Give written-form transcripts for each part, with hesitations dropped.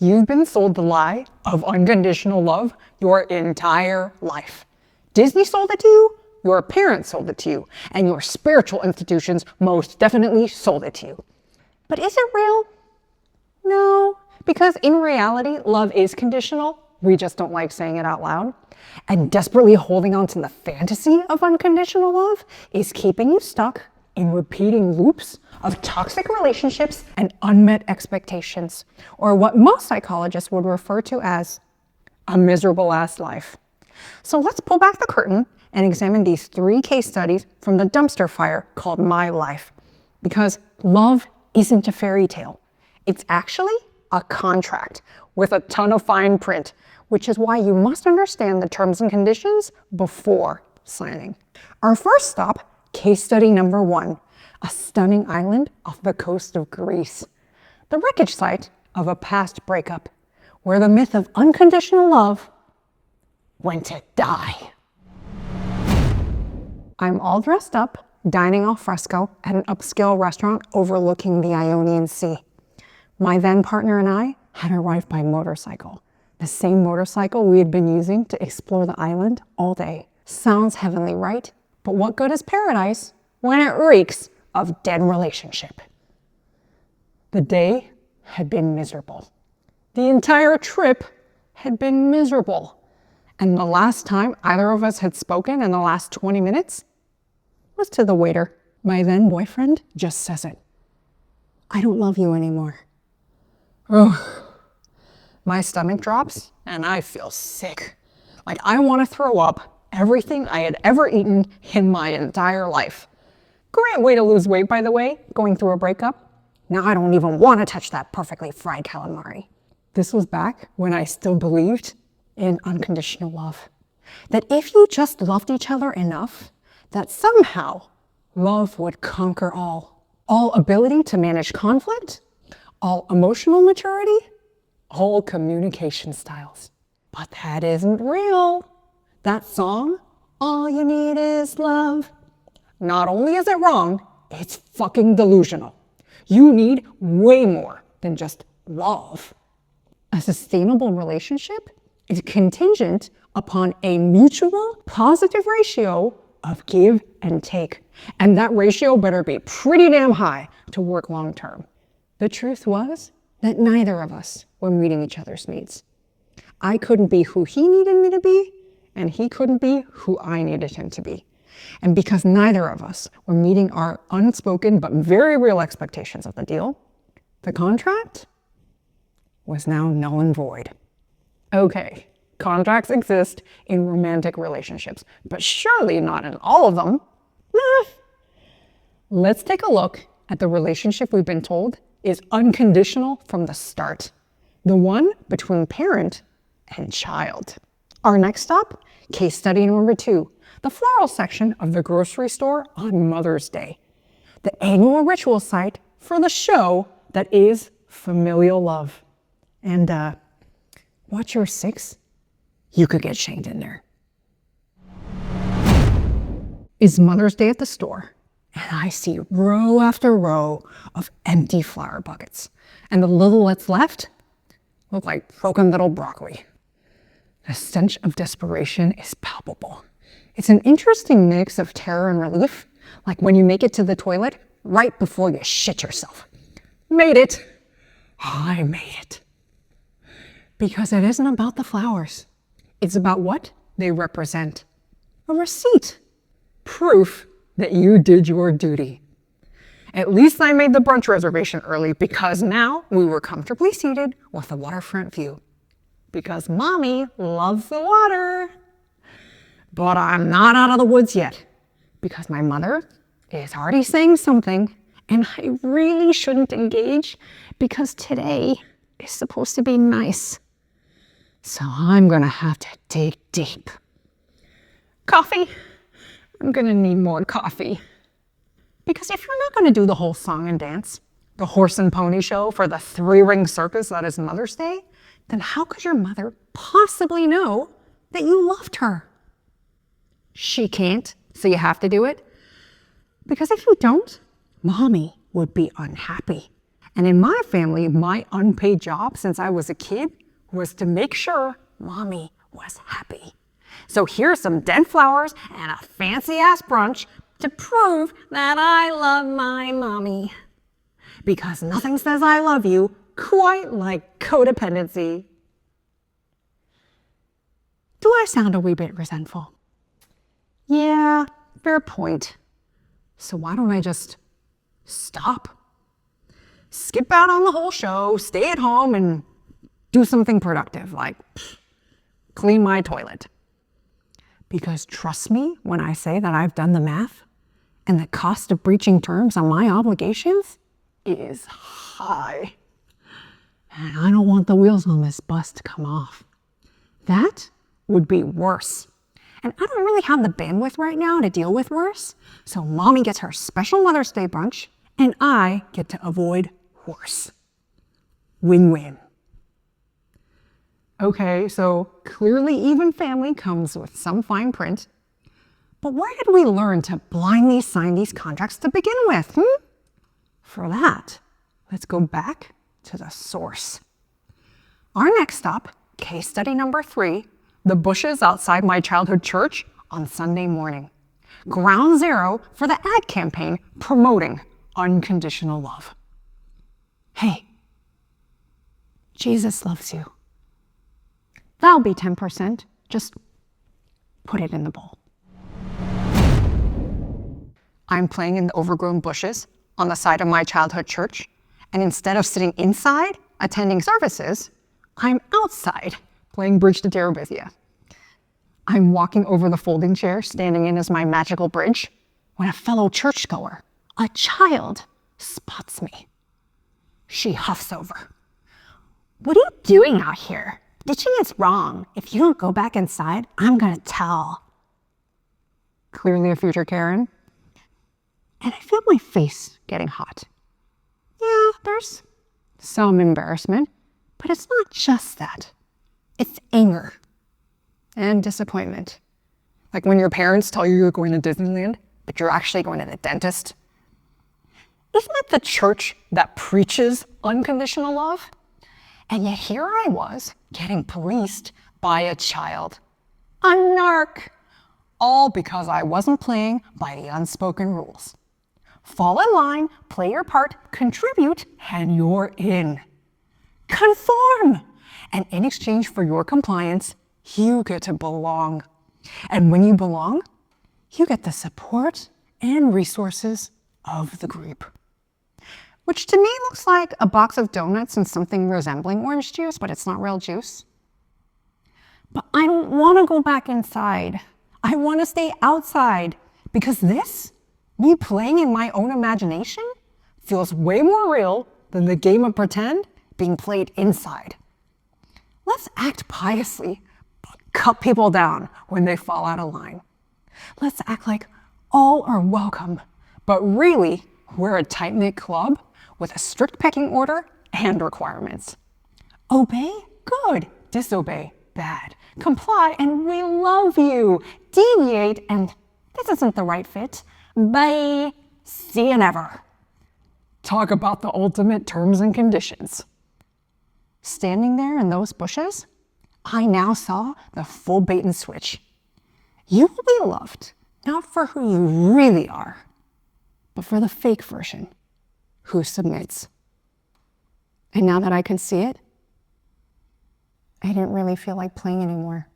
You've been sold the lie of unconditional love your entire life. Disney sold it to you, your parents sold it to you, and your spiritual institutions most definitely sold it to you. But is it real? No, because in reality, love is conditional. We just don't like saying it out loud. And desperately holding on to the fantasy of unconditional love is keeping you stuck in repeating loops of toxic relationships and unmet expectations, or what most psychologists would refer to as a miserable ass life. So let's pull back the curtain and examine these 3 case studies from the dumpster fire called My Life. Because love isn't a fairy tale. It's actually a contract with a ton of fine print, which is why you must understand the terms and conditions before signing. Our first stop, case study number 1, a stunning island off the coast of Greece, the wreckage site of a past breakup, where the myth of unconditional love went to die. I'm all dressed up, dining al fresco at an upscale restaurant overlooking the Ionian Sea. My then partner and I had arrived by motorcycle, the same motorcycle we had been using to explore the island all day. Sounds heavenly, right? But what good is paradise when it reeks of dead relationship? The day had been miserable. The entire trip had been miserable. And the last time either of us had spoken in the last 20 minutes was to the waiter. My then boyfriend just says it. I don't love you anymore. Oh, my stomach drops and I feel sick. Like I want to throw up everything I had ever eaten in my entire life. Great way to lose weight, by the way, going through a breakup. Now I don't even want to touch that perfectly fried calamari. This was back when I still believed in unconditional love. That if you just loved each other enough, that somehow love would conquer all. All ability to manage conflict, all emotional maturity, all communication styles. But that isn't real. That song, All You Need Is Love, not only is it wrong, it's fucking delusional. You need way more than just love. A sustainable relationship is contingent upon a mutual positive ratio of give and take. And that ratio better be pretty damn high to work long term. The truth was that neither of us were meeting each other's needs. I couldn't be who he needed me to be, and he couldn't be who I needed him to be. And because neither of us were meeting our unspoken but very real expectations of the deal, the contract was now null and void. Okay, contracts exist in romantic relationships, but surely not in all of them. Let's take a look at the relationship we've been told is unconditional from the start. The one between parent and child. Our next stop, case study number 2, the floral section of the grocery store on Mother's Day. The annual ritual site for the show that is Familial Love. And watch your 6, you could get shanked in there. It's Mother's Day at the store, and I see row after row of empty flower buckets. And the little that's left look like broken little broccoli. The stench of desperation is palpable. It's an interesting mix of terror and relief, like when you make it to the toilet right before you shit yourself. Made it. I made it. Because it isn't about the flowers. It's about what they represent. A receipt. Proof that you did your duty. At least I made the brunch reservation early because now we were comfortably seated with a waterfront view. Because mommy loves the water. But I'm not out of the woods yet because my mother is already saying something and I really shouldn't engage because today is supposed to be nice. So I'm gonna have to dig deep. Coffee? I'm gonna need more coffee. Because if you're not gonna do the whole song and dance, the horse and pony show for the 3-ring circus that is Mother's Day, then how could your mother possibly know that you loved her? She can't, so you have to do it. Because if you don't, mommy would be unhappy. And in my family, my unpaid job since I was a kid was to make sure mommy was happy. So here's some dead flowers and a fancy-ass brunch to prove that I love my mommy. Because nothing says I love you quite like codependency. Do I sound a wee bit resentful? Yeah, fair point. So why don't I just stop? Skip out on the whole show, stay at home, and do something productive, like clean my toilet. Because trust me when I say that I've done the math, and the cost of breaching terms on my obligations is high. And I don't want the wheels on this bus to come off. That would be worse. And I don't really have the bandwidth right now to deal with worse. So mommy gets her special Mother's Day brunch, and I get to avoid worse. Win-win. Okay, so clearly even family comes with some fine print. But where did we learn to blindly sign these contracts to begin with? For that, let's go back to the source. Our next stop, case study number 3, the bushes outside my childhood church on Sunday morning. Ground zero for the ad campaign promoting unconditional love. Hey, Jesus loves you. That'll be 10%. Just put it in the bowl. I'm playing in the overgrown bushes on the side of my childhood church, and instead of sitting inside attending services, I'm outside playing Bridge to Terabithia. I'm walking over the folding chair, standing in as my magical bridge, when a fellow churchgoer, a child, spots me. She huffs over. What are you doing out here? Ditching is wrong. If you don't go back inside, I'm gonna tell. Clearly a future Karen. And I feel my face getting hot. Yeah, there's some embarrassment, but it's not just that. It's anger and disappointment. Like when your parents tell you you're going to Disneyland, but you're actually going to the dentist. Isn't it the church that preaches unconditional love? And yet here I was getting policed by a child. A narc. All because I wasn't playing by the unspoken rules. Fall in line, play your part, contribute, and you're in. Conform! And in exchange for your compliance, you get to belong. And when you belong, you get the support and resources of the group. Which to me looks like a box of donuts and something resembling orange juice, but it's not real juice. But I don't want to go back inside. I want to stay outside because this, me playing in my own imagination, feels way more real than the game of pretend being played inside. Let's act piously, but cut people down when they fall out of line. Let's act like all are welcome, but really we're a tight-knit club with a strict pecking order and requirements. Obey? Good. Disobey? Bad. Comply, and we love you. Deviate, and this isn't the right fit. Bye. See you never. Talk about the ultimate terms and conditions. Standing there in those bushes, I now saw the full bait and switch. You will be loved, not for who you really are, but for the fake version, who submits. And now that I can see it, I didn't really feel like playing anymore.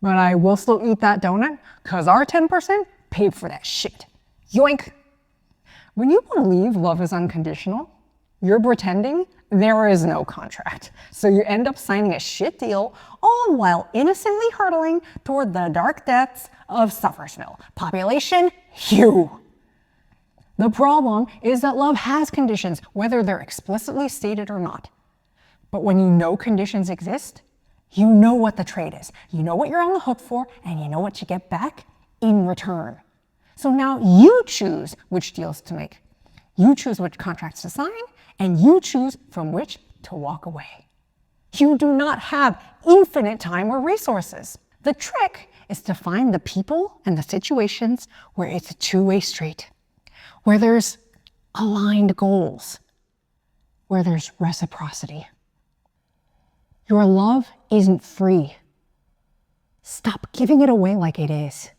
But I will still eat that donut, because our 10% paid for that shit. Yoink! When you believe love is unconditional, you're pretending there is no contract. So you end up signing a shit deal, all while innocently hurtling toward the dark depths of Suffersville. Population, you. The problem is that love has conditions, whether they're explicitly stated or not. But when you know conditions exist, you know what the trade is. You know what you're on the hook for, and you know what you get back in return. So now you choose which deals to make. You choose which contracts to sign, and you choose from which to walk away. You do not have infinite time or resources. The trick is to find the people and the situations where it's a two-way street, where there's aligned goals, where there's reciprocity. Your love isn't free. Stop giving it away like it is.